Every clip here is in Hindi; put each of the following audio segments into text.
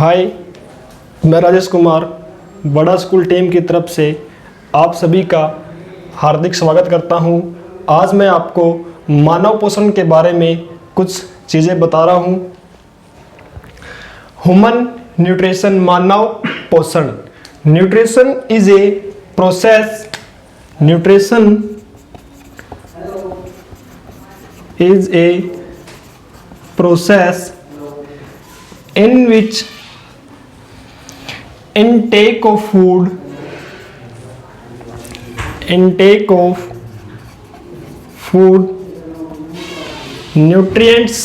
हाय, मैं राजेश कुमार बड़ा स्कूल टीम की तरफ से आप सभी का हार्दिक स्वागत करता हूं। आज मैं आपको मानव पोषण के बारे में कुछ चीज़ें बता रहा हूं। ह्यूमन न्यूट्रिशन, मानव पोषण। Nutrition is a process. Nutrition is a process in which intake of food nutrients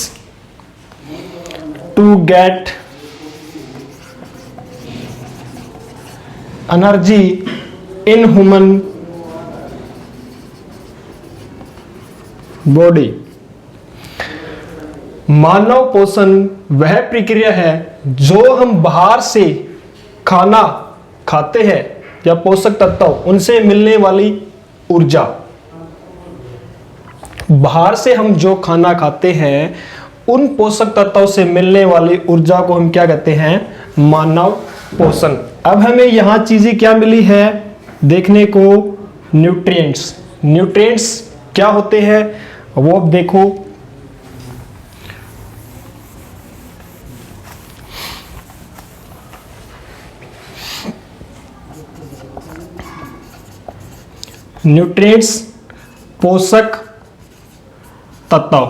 to get energy in human body। मानव पोषण वह प्रक्रिया है जो हम बाहर से खाना खाते हैं या पोषक तत्व उनसे मिलने वाली ऊर्जा। बाहर से हम जो खाना खाते हैं उन पोषक तत्वों से मिलने वाली ऊर्जा को हम क्या कहते हैं? मानव पोषण। अब हमें यहां चीजें क्या मिली है देखने को? न्यूट्रिएंट्स। न्यूट्रिएंट्स क्या होते हैं वो अब देखो। न्यूट्रिएंट्स पोषक तत्व।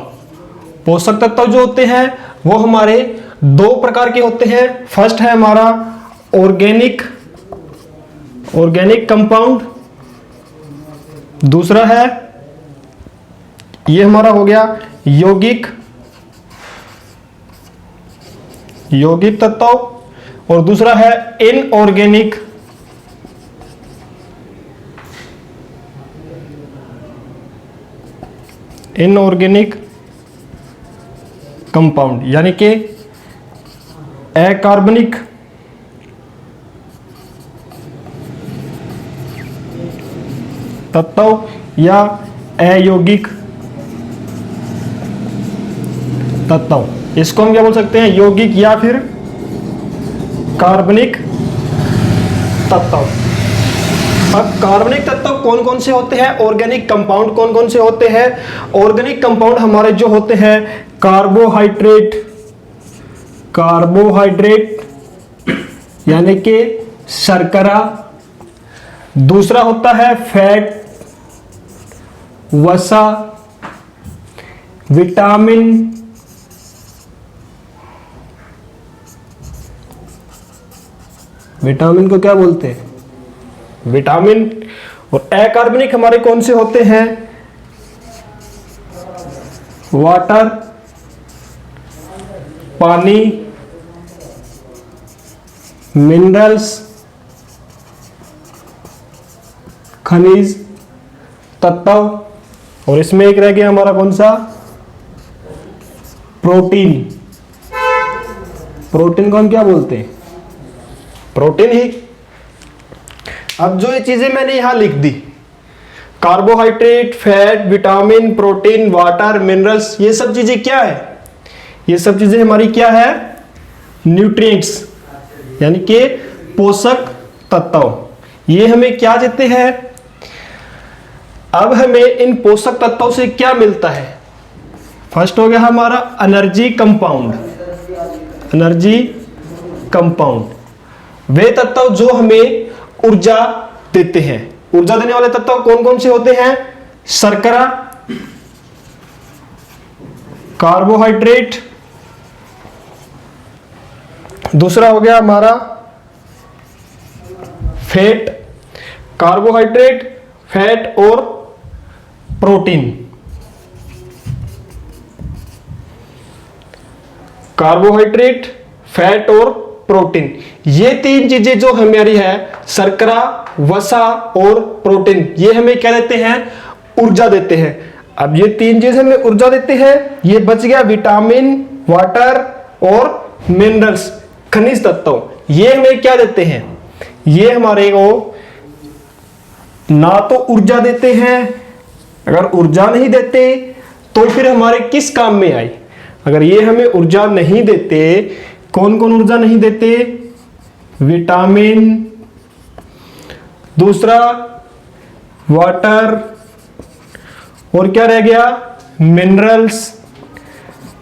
पोषक तत्व जो होते हैं वो हमारे दो प्रकार के होते हैं। फर्स्ट है हमारा ऑर्गेनिक कंपाउंड। दूसरा है ये हमारा हो गया यौगिक तत्व, और दूसरा है इनऑर्गेनिक कंपाउंड, यानी कि अकार्बनिक तत्व या अयौगिक तत्व। इसको हम क्या बोल सकते हैं? यौगिक या फिर कार्बनिक तत्व। अब कार्बनिक तत्व कौन कौन से होते हैं? ऑर्गेनिक कंपाउंड कौन कौन से होते हैं? ऑर्गेनिक कंपाउंड हमारे जो होते हैं कार्बोहाइड्रेट यानी कि शर्करा। दूसरा होता है फैट, वसा, विटामिन, को क्या बोलते हैं? विटामिन। और अकार्बनिक हमारे कौन से होते हैं? वाटर, पानी, मिनरल्स, खनिज तत्व। और इसमें एक रह गया हमारा कौन सा? प्रोटीन। प्रोटीन को हम क्या बोलते हैं? प्रोटीन ही। अब जो ये चीजें मैंने यहां लिख दी, carbohydrate, fat, vitamin, protein, water, minerals, ये सब चीजें क्या है? ये सब चीजें हमारी क्या है? न्यूट्रिएंट्स यानी कि पोषक तत्व। ये हमें क्या देते हैं? अब हमें इन पोषक तत्वों से क्या मिलता है? फर्स्ट हो गया हमारा एनर्जी कंपाउंड। वे तत्व जो हमें ऊर्जा देते हैं। ऊर्जा देने वाले तत्व कौन कौन से होते हैं? शर्करा, कार्बोहाइड्रेट, दूसरा हो गया हमारा फैट, कार्बोहाइड्रेट, फैट और प्रोटीन। कार्बोहाइड्रेट, फैट और प्रोटीन, ये तीन चीजें जो हमारी है, शर्करा, वसा और प्रोटीन, ये हमें क्या देते हैं? ऊर्जा देते हैं। अब ये तीन चीजें हमें ऊर्जा देते हैं। ये बच गया विटामिन, वाटर और मिनरल्स, खनिज तत्व। ये हमें क्या देते हैं? ये हमारे को ना तो ऊर्जा देते हैं, अगर ऊर्जा नहीं देते तो फिर हमारे किस काम में आए? अगर ये हमें ऊर्जा नहीं देते कौन कौन ऊर्जा नहीं देते? विटामिन, दूसरा वाटर, और क्या रह गया? मिनरल्स,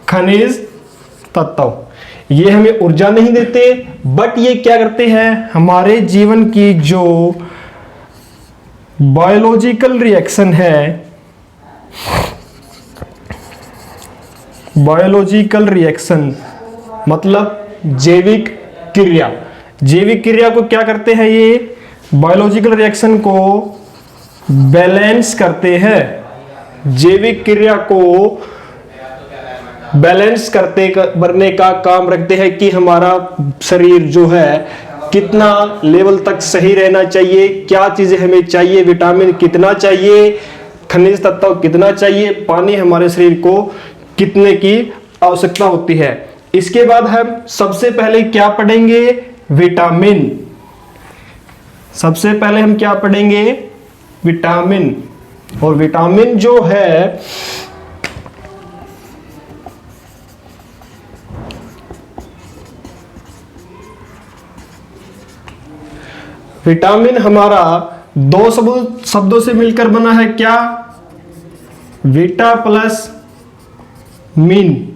खनिज तत्व। ये हमें ऊर्जा नहीं देते, बट ये क्या करते हैं? हमारे जीवन की जो बायोलॉजिकल रिएक्शन है, बायोलॉजिकल रिएक्शन मतलब जैविक क्रिया, जैविक क्रिया को क्या करते हैं? ये बायोलॉजिकल रिएक्शन को बैलेंस करते हैं, जैविक क्रिया को बैलेंस करने का काम रखते हैं कि हमारा शरीर जो है कितना लेवल तक सही रहना चाहिए, क्या चीजें हमें चाहिए, विटामिन कितना चाहिए, खनिज तत्व कितना चाहिए, पानी हमारे शरीर को कितने की आवश्यकता होती है। इसके बाद हम सबसे पहले क्या पढ़ेंगे? विटामिन। सबसे पहले हम क्या पढ़ेंगे? विटामिन। और विटामिन जो है विटामिन हमारा दो शब्दों से मिलकर बना है, क्या? विटा प्लस मीन,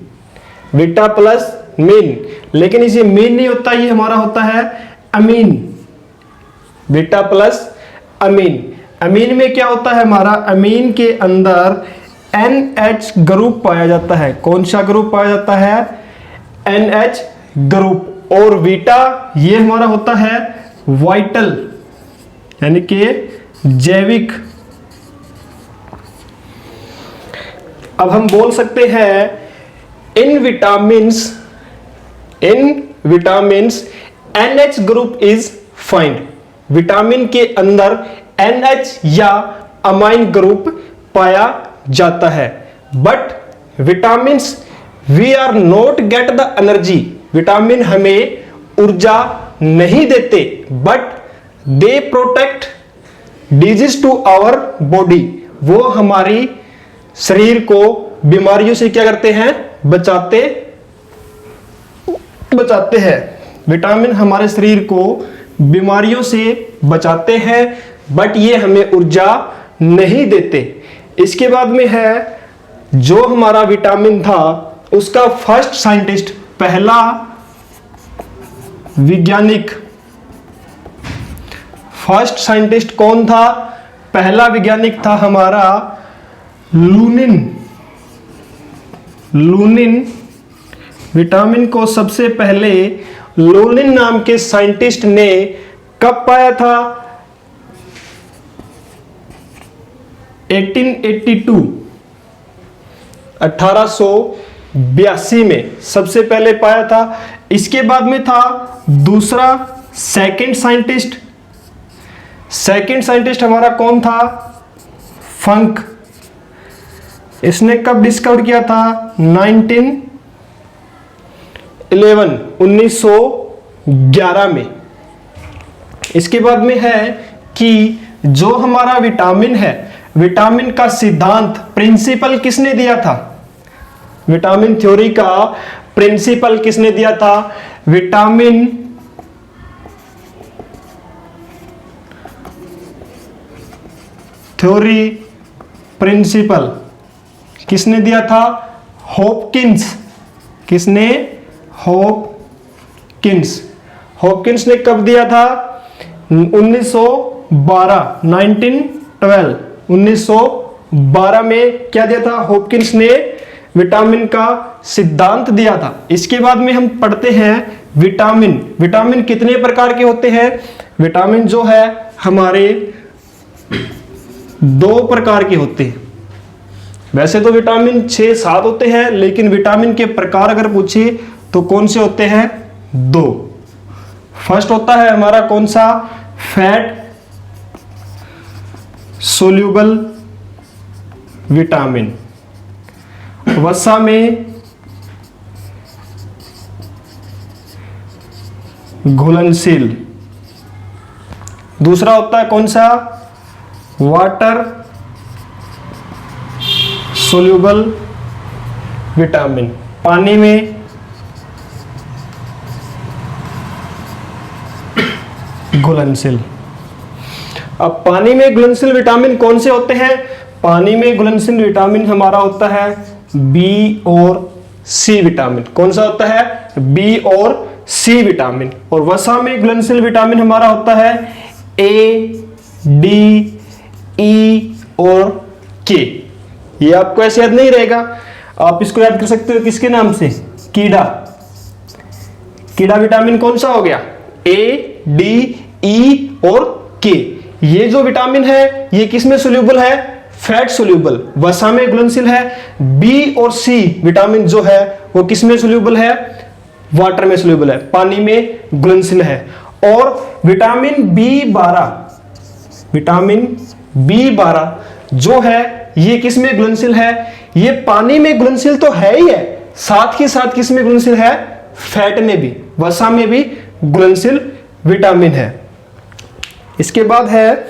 विटा प्लस मीन। लेकिन इसे मीन नहीं होता, ये हमारा होता है अमीन, विटा प्लस अमीन। अमीन में क्या होता है हमारा? अमीन के अंदर NH ग्रुप पाया जाता है। कौन सा ग्रुप पाया जाता है? NH group. और वीटा ये हमारा होता है वाइटल, यानी कि जैविक। अब हम बोल सकते हैं इन vitamins NH group is find. Vitamin के अंदर NH या अमाइन ग्रुप पाया जाता है। But vitamins we are not get the energy. Vitamin हमें ऊर्जा नहीं देते, but they protect disease to our body. वो हमारी शरीर को बीमारियों से क्या करते हैं? बचाते हैं। विटामिन हमारे शरीर को बीमारियों से बचाते हैं, बट ये हमें ऊर्जा नहीं देते। इसके बाद में है जो हमारा विटामिन था उसका फर्स्ट साइंटिस्ट, पहला वैज्ञानिक, फर्स्ट साइंटिस्ट कौन था? पहला वैज्ञानिक था हमारा लूनिन। लूनिन विटामिन को सबसे पहले लूनिन नाम के साइंटिस्ट ने कब पाया था? 1882, 1882 में सबसे पहले पाया था। इसके बाद में था दूसरा सेकंड साइंटिस्ट। सेकंड साइंटिस्ट हमारा कौन था? फंक। इसने कब डिस्कवर किया था? 1911 में। इसके बाद में है कि जो हमारा विटामिन है, विटामिन का सिद्धांत, प्रिंसिपल किसने दिया था? विटामिन थ्योरी का प्रिंसिपल किसने दिया था? विटामिन थ्योरी प्रिंसिपल किसने दिया था? हॉपकिंस। किसने? हॉपकिंस। हॉपकिंस ने कब दिया था? 1912 में क्या दिया था? हॉपकिंस ने विटामिन का सिद्धांत दिया था। इसके बाद में हम पढ़ते हैं विटामिन। विटामिन कितने प्रकार के होते हैं? विटामिन जो है हमारे 2 प्रकार के होते हैं। वैसे तो विटामिन 6-7 होते हैं, लेकिन विटामिन के प्रकार अगर पूछे तो कौन से होते हैं? 2। फर्स्ट होता है हमारा कौन सा? फैट सोल्यूबल विटामिन, वसा में घुलनशील। दूसरा होता है कौन सा? वाटर सोल्यूबल विटामिन, पानी में घुलनशील। अब पानी में घुलनशील विटामिन कौन से होते हैं? पानी में घुलनशील विटामिन हमारा होता है बी और सी विटामिन। कौन सा होता है? बी और सी विटामिन। और वसा में घुलनशील विटामिन हमारा होता है ए, डी, ई और के। ये आपको ऐसे याद नहीं रहेगा, आप इसको याद कर सकते हो किसके नाम से? कीड़ा। कीड़ा विटामिन कौन सा हो गया? ए, डी, ई और के। ये जो विटामिन है ये किस में सोल्यूबल है? Fat soluble. वसा में घुलनशील है। बी और सी विटामिन जो है वो किस में सोल्यूबल है? वाटर में सोल्यूबल है, पानी में घुलनशील है। और विटामिन बी12 जो है ये किस में घुलनशील है? ये पानी में घुलनशील तो है ही है, साथ ही साथ किस में घुलनशील है? फैट में भी, वसा में भी घुलनशील विटामिन है। इसके बाद है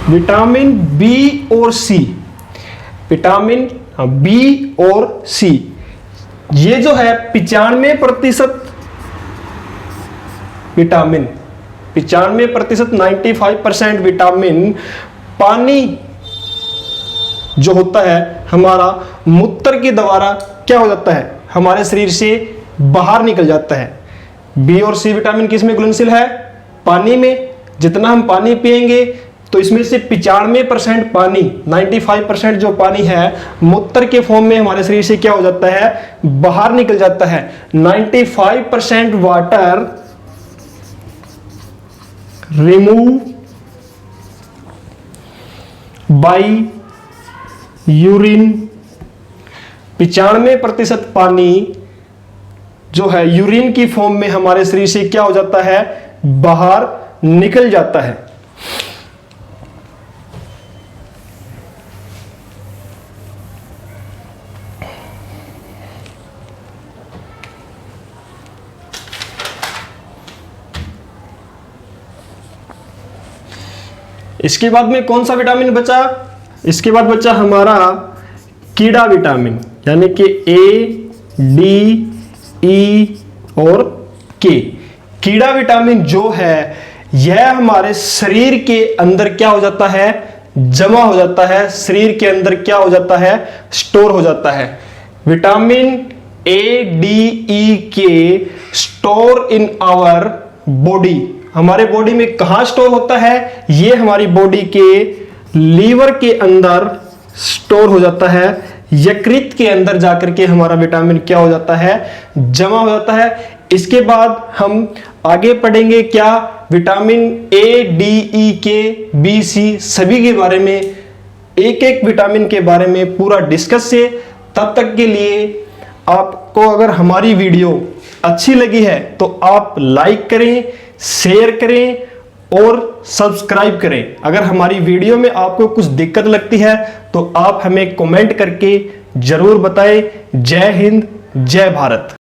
विटामिन बी और सी। विटामिन बी और सी ये जो है 95% विटामिन, 95% 95% विटामिन पानी जो होता है हमारा मूत्र के द्वारा क्या हो जाता है? हमारे शरीर से बाहर निकल जाता है। बी और सी विटामिन किस में घुलनशील है? पानी में। जितना हम पानी पिएंगे तो इसमें से 95% पानी, 95% जो पानी है मूत्र के फॉर्म में हमारे शरीर से क्या हो जाता है? बाहर निकल जाता है। 95% वाटर रिमूव बाई यूरिन। 95% पानी जो है यूरिन की फॉर्म में हमारे शरीर से क्या हो जाता है? बाहर निकल जाता है। इसके बाद में कौन सा विटामिन बचा? इसके बाद बचा हमारा कीड़ा विटामिन, यानी कि ए, डी, ई और के। कीड़ा विटामिन जो है यह हमारे शरीर के अंदर क्या हो जाता है? जमा हो जाता है, शरीर के अंदर क्या हो जाता है? स्टोर हो जाता है। विटामिन ए, डी, ई, के स्टोर इन आवर बॉडी। हमारे बॉडी में कहां स्टोर होता है? ये हमारी बॉडी के लीवर के अंदर स्टोर हो जाता है। यकृत के अंदर जाकर के हमारा विटामिन क्या हो जाता है? जमा हो जाता है। इसके बाद हम आगे पढ़ेंगे क्या? विटामिन ए, डी, ई, के, बी, सी सभी के बारे में, एक एक विटामिन के बारे में पूरा डिस्कस से। तब तक के लिए आपको अगर हमारी वीडियो अच्छी लगी है तो आप लाइक करें, शेयर करें और सब्सक्राइब करें। अगर हमारी वीडियो में आपको कुछ दिक्कत लगती है तो आप हमें कमेंट करके जरूर बताएं। जय हिंद, जय भारत।